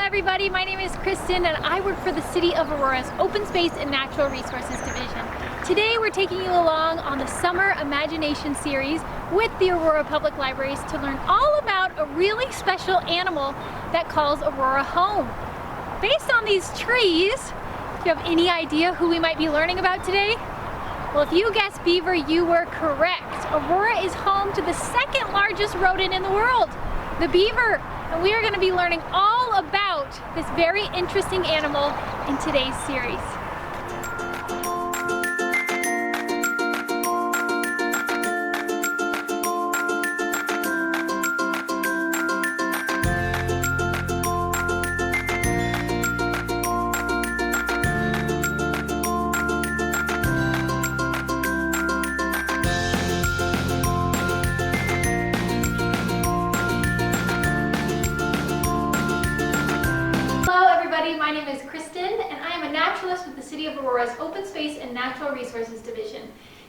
everybody, my name is Kristin and I work for the City of Aurora's Open Space and Natural Resources Division. Today we're taking you along on the Summer Imagination series with the Aurora Public Libraries to learn all about a really special animal that calls Aurora home. Based on these trees, do you have any idea who we might be learning about today? Well, if you guessed beaver, you were correct. Aurora is home to the second largest rodent in the world, the beaver. And we are going to be learning all about this very interesting animal in today's series. My name is Kristin and I am a naturalist with the City of Aurora's Open Space and Natural Resources Division.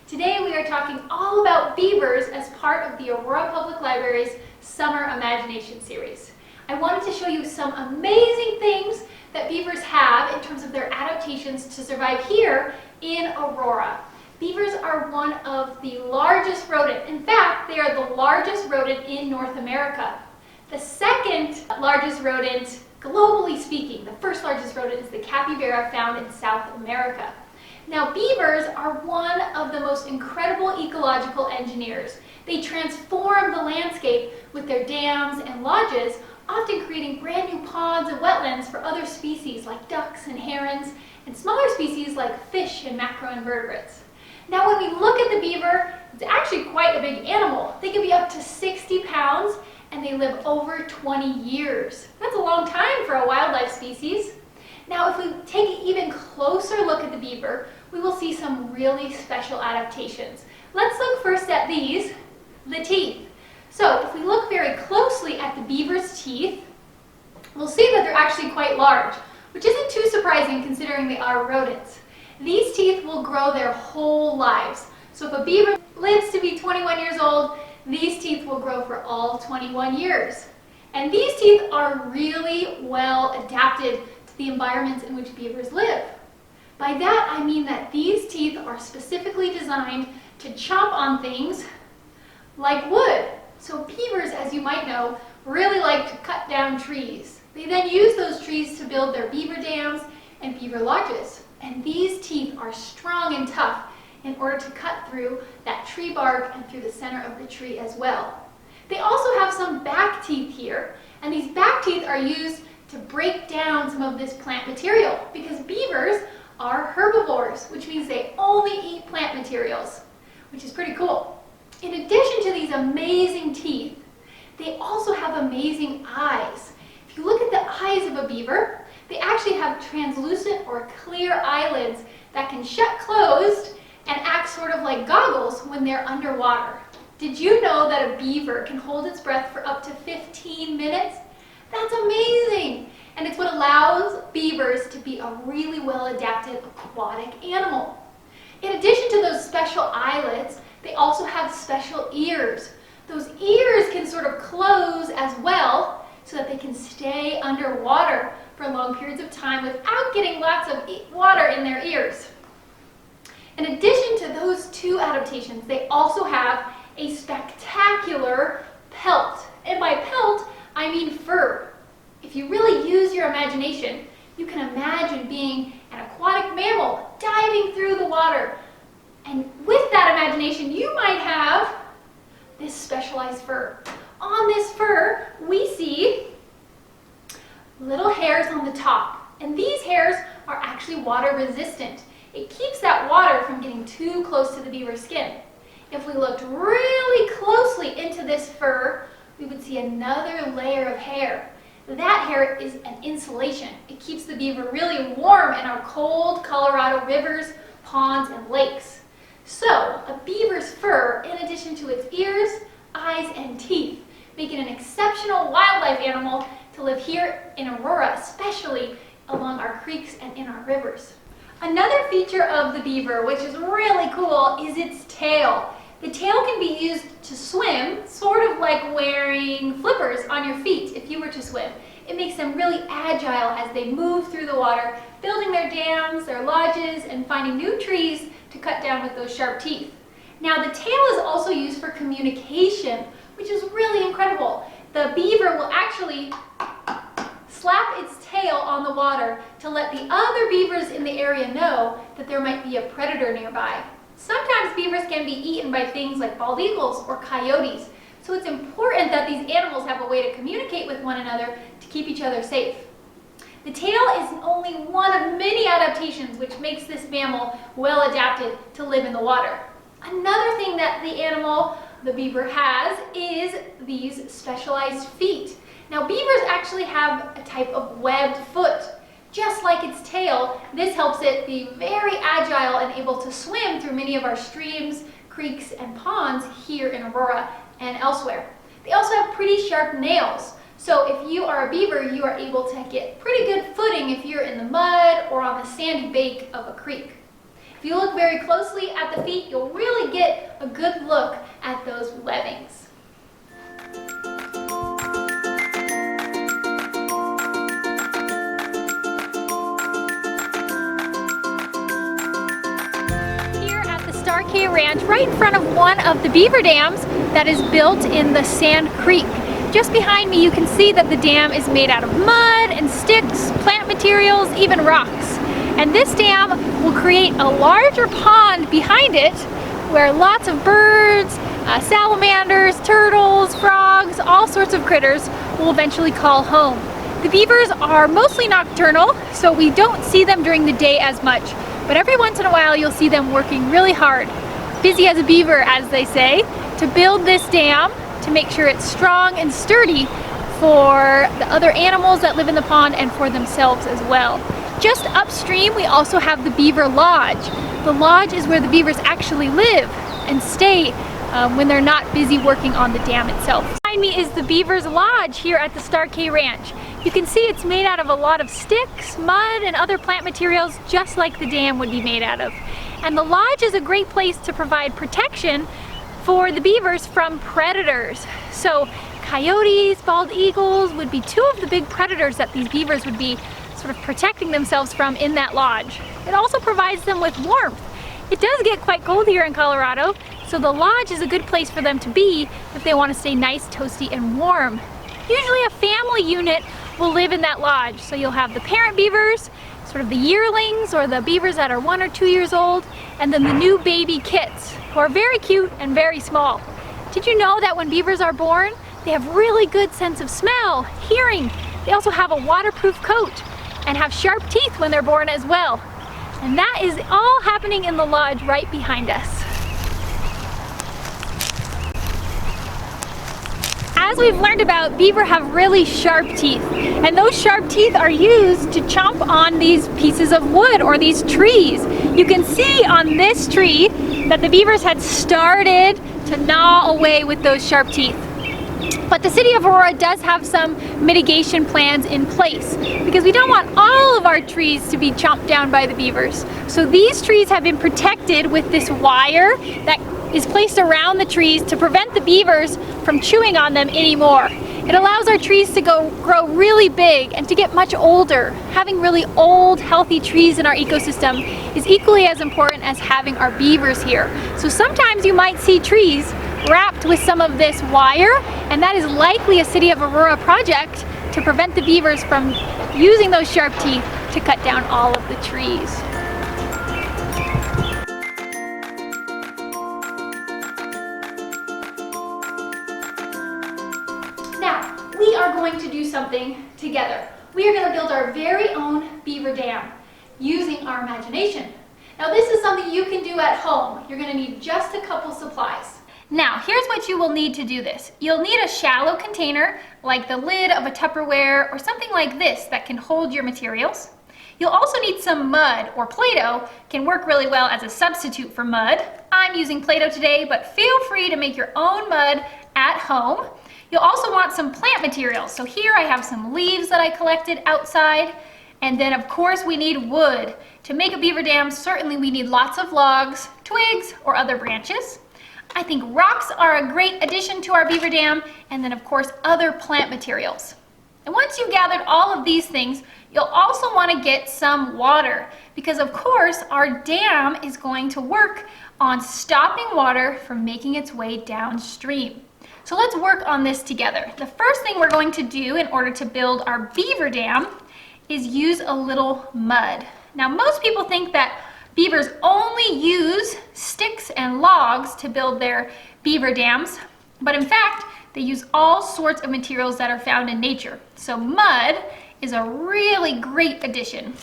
Today we are talking all about beavers as part of the Aurora Public Library's Summer Imagination series. I wanted to show you some amazing things that beavers have in terms of their adaptations to survive here in Aurora. Beavers are one of the largest rodent. In fact, they are the largest rodent in North America. The second largest rodent, globally speaking, the first largest rodent is the capybara found in South America. Now, beavers are one of the most incredible ecological engineers. They transform the landscape with their dams and lodges, often creating brand new ponds and wetlands for other species like ducks and herons, and smaller species like fish and macroinvertebrates. Now, when we look at the beaver, it's actually quite a big animal. They can be up to 60 pounds, and they live over 20 years. That's a long time for a wildlife species. Now, if we take an even closer look at the beaver, we will see some really special adaptations. Let's look first at these, the teeth. So, if we look very closely at the beaver's teeth, we'll see that they're actually quite large, which isn't too surprising considering they are rodents. These teeth will grow their whole lives. So if a beaver lives to be 21 years old, these teeth will grow for all 21 years. And these teeth are really well adapted to the environments in which beavers live. By that, I mean that these teeth are specifically designed to chomp on things like wood. So beavers, as you might know, really like to cut down trees. They then use those trees to build their beaver dams and beaver lodges. And these teeth are strong and tough in order to cut through that tree bark and through the center of the tree as well. They also have some back teeth here, and these back teeth are used to break down some of this plant material because beavers are herbivores, which means they only eat plant materials, which is pretty cool. In addition to these amazing teeth, they also have amazing eyes. If you look at the eyes of a beaver, they actually have translucent or clear eyelids that can shut closed and act sort of like goggles when they're underwater. Did you know that a beaver can hold its breath for up to 15 minutes? That's amazing! And it's what allows beavers to be a really well-adapted aquatic animal. In addition to those special eyelids, they also have special ears. Those ears can sort of close as well so that they can stay underwater for long periods of time without getting lots of water in their ears. In addition to those two adaptations, they also have a spectacular pelt. And by pelt, I mean fur. If you really use your imagination, you can imagine being an aquatic mammal diving through the water. And with that imagination, you might have this specialized fur. On this fur, we see little hairs on the top. And these hairs are actually water resistant. It keeps that water from getting too close to the beaver's skin. If we looked really closely into this fur, we would see another layer of hair. That hair is an insulation. It keeps the beaver really warm in our cold Colorado rivers, ponds, and lakes. So, a beaver's fur, in addition to its ears, eyes, and teeth, make it an exceptional wildlife animal to live here in Aurora, especially along our creeks and in our rivers. Another feature of the beaver, which is really cool, is its tail. The tail can be used to swim, sort of like wearing flippers on your feet if you were to swim. It makes them really agile as they move through the water, building their dams, their lodges, and finding new trees to cut down with those sharp teeth. Now the tail is also used for communication, which is really incredible. The beaver will actually slap its tail on the water to let the other beavers in the area know that there might be a predator nearby. Sometimes beavers can be eaten by things like bald eagles or coyotes, so it's important that these animals have a way to communicate with one another to keep each other safe. The tail is only one of many adaptations which makes this mammal well adapted to live in the water. Another thing that the animal, the beaver, has is these specialized feet. Now beavers actually have a type of webbed foot. Just like its tail, this helps it be very agile and able to swim through many of our streams, creeks, and ponds here in Aurora and elsewhere. They also have pretty sharp nails. So if you are a beaver, you are able to get pretty good footing if you're in the mud or on the sandy bank of a creek. If you look very closely at the feet, you'll really get a good look at those webbings. Ranch right in front of one of the beaver dams that is built in the Sand Creek. Just behind me you can see that the dam is made out of mud and sticks, plant materials, even rocks. And this dam will create a larger pond behind it where lots of birds, salamanders, turtles, frogs, all sorts of critters will eventually call home. The beavers are mostly nocturnal, so we don't see them during the day as much, but every once in a while you'll see them working really hard. Busy as a beaver, as they say, to build this dam to make sure it's strong and sturdy for the other animals that live in the pond and for themselves as well. Just upstream we also have the Beaver Lodge. The lodge is where the beavers actually live and stay when they're not busy working on the dam itself. Behind me is the Beavers Lodge here at the Starkey Ranch. You can see it's made out of a lot of sticks, mud, and other plant materials just like the dam would be made out of. And the lodge is a great place to provide protection for the beavers from predators. So coyotes, bald eagles would be two of the big predators that these beavers would be sort of protecting themselves from in that lodge. It also provides them with warmth. It does get quite cold here in Colorado, so the lodge is a good place for them to be if they want to stay nice, toasty, and warm. Usually a family unit will live in that lodge, so you'll have the parent beavers, sort of the yearlings or the beavers that are 1 or 2 years old, and then the new baby kits who are very cute and very small. Did you know that when beavers are born, they have really good sense of smell, hearing. They also have a waterproof coat and have sharp teeth when they're born as well. And that is all happening in the lodge right behind us. As we've learned about, beaver have really sharp teeth, and those sharp teeth are used to chomp on these pieces of wood or these trees. You can see on this tree that the beavers had started to gnaw away with those sharp teeth. But the city of Aurora does have some mitigation plans in place because we don't want all of our trees to be chomped down by the beavers. So these trees have been protected with this wire that is placed around the trees to prevent the beavers from chewing on them anymore. It allows our trees to grow really big and to get much older. Having really old, healthy trees in our ecosystem is equally as important as having our beavers here. So sometimes you might see trees wrapped with some of this wire, and that is likely a City of Aurora project to prevent the beavers from using those sharp teeth to cut down all of the trees. Now, we are going to do something together. We are going to build our very own beaver dam using our imagination. Now, this is something you can do at home. You're going to need just a couple supplies. Now, here's what you will need to do this. You'll need a shallow container, like the lid of a Tupperware or something like this that can hold your materials. You'll also need some mud, or Play-Doh can work really well as a substitute for mud. I'm using Play-Doh today, but feel free to make your own mud at home. You'll also want some plant materials. So here I have some leaves that I collected outside. And then of course we need wood. To make a beaver dam, certainly we need lots of logs, twigs, or other branches. I think rocks are a great addition to our beaver dam, and then of course other plant materials. And once you've gathered all of these things, you'll also want to get some water because of course our dam is going to work on stopping water from making its way downstream. So let's work on this together. The first thing we're going to do in order to build our beaver dam is use a little mud. Now most people think that beavers only use sticks and logs to build their beaver dams, but in fact they use all sorts of materials that are found in nature. So mud is a really great addition.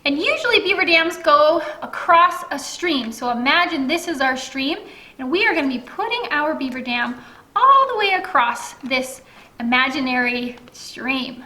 And usually beaver dams go across a stream. So imagine this is our stream and we are going to be putting our beaver dam all the way across this imaginary stream.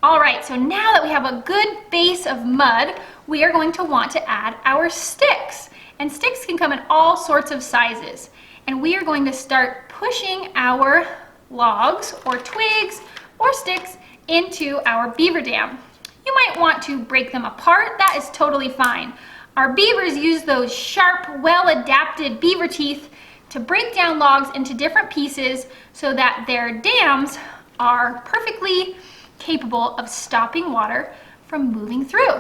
All right, so now that we have a good base of mud, we are going to want to add our sticks. And sticks can come in all sorts of sizes. And we are going to start pushing our logs or twigs or sticks into our beaver dam. You might want to break them apart. That is totally fine. Our beavers use those sharp, well-adapted beaver teeth to break down logs into different pieces so that their dams are perfectly capable of stopping water from moving through.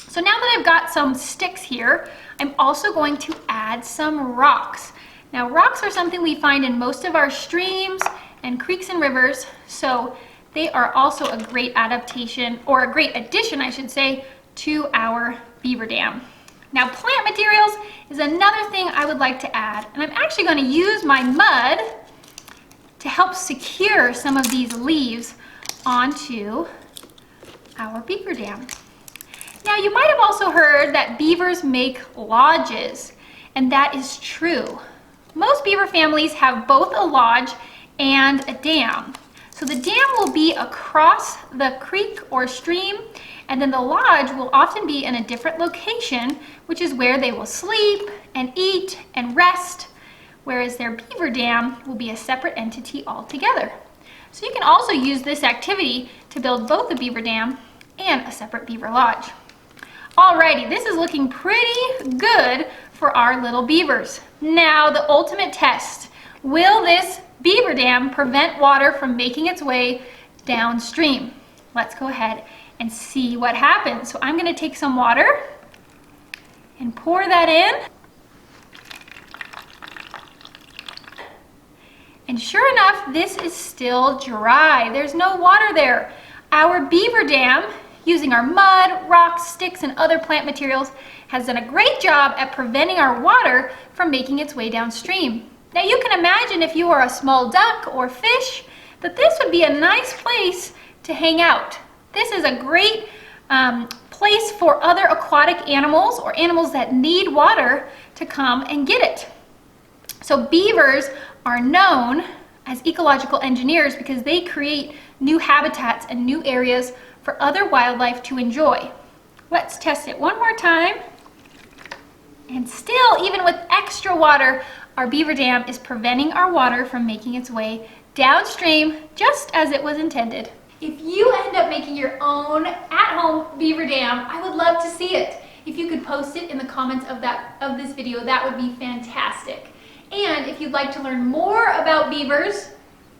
So now that I've got some sticks here, I'm also going to add some rocks. Now rocks are something we find in most of our streams and creeks and rivers, so they are also a great adaptation, or a great addition I should say, to our beaver dam. Now plant materials is another thing I would like to add, and I'm actually going to use my mud to help secure some of these leaves onto our beaver dam. Now you might have also heard that beavers make lodges, and that is true. Most beaver families have both a lodge and a dam. So the dam will be across the creek or stream, and then the lodge will often be in a different location, which is where they will sleep and eat and rest, whereas their beaver dam will be a separate entity altogether. So you can also use this activity to build both a beaver dam and a separate beaver lodge. Alrighty, this is looking pretty good for our little beavers. Now the ultimate test. Will this beaver dam prevent water from making its way downstream? Let's go ahead and see what happens. So I'm going to take some water and pour that in. And sure enough, this is still dry. There's no water there. Our beaver dam, using our mud, rocks, sticks, and other plant materials, has done a great job at preventing our water from making its way downstream. Now you can imagine if you are a small duck or fish, that this would be a nice place to hang out. This is a great place for other aquatic animals or animals that need water to come and get it. So beavers are known as ecological engineers because they create new habitats and new areas for other wildlife to enjoy. Let's test it one more time. And still, even with extra water, our beaver dam is preventing our water from making its way downstream just as it was intended. If you end up making your own at-home beaver dam, I would love to see it. If you could post it in the comments of this video, that would be fantastic. And if you'd like to learn more about beavers,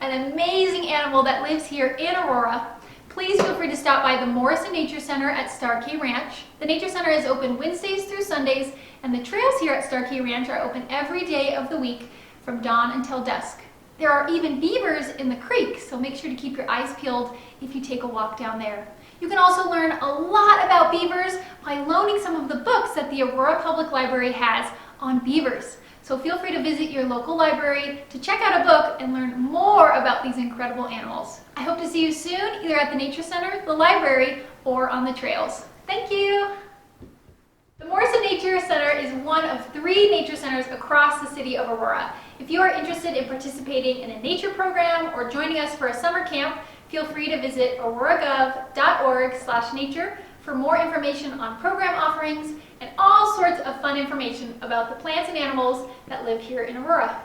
an amazing animal that lives here in Aurora, please feel free to stop by the Morrison Nature Center at Starkey Ranch. The Nature Center is open Wednesdays through Sundays, and the trails here at Starkey Ranch are open every day of the week from dawn until dusk. There are even beavers in the creek, so make sure to keep your eyes peeled if you take a walk down there. You can also learn a lot about beavers by loaning some of the books that the Aurora Public Library has on beavers. So feel free to visit your local library to check out a book and learn more about these incredible animals. I hope to see you soon, either at the Nature Center, the library, or on the trails. Thank you! The Morrison Nature Center is one of 3 nature centers across the city of Aurora. If you are interested in participating in a nature program or joining us for a summer camp, feel free to visit auroragov.org/nature for more information on program offerings and all sorts of fun information about the plants and animals that live here in Aurora.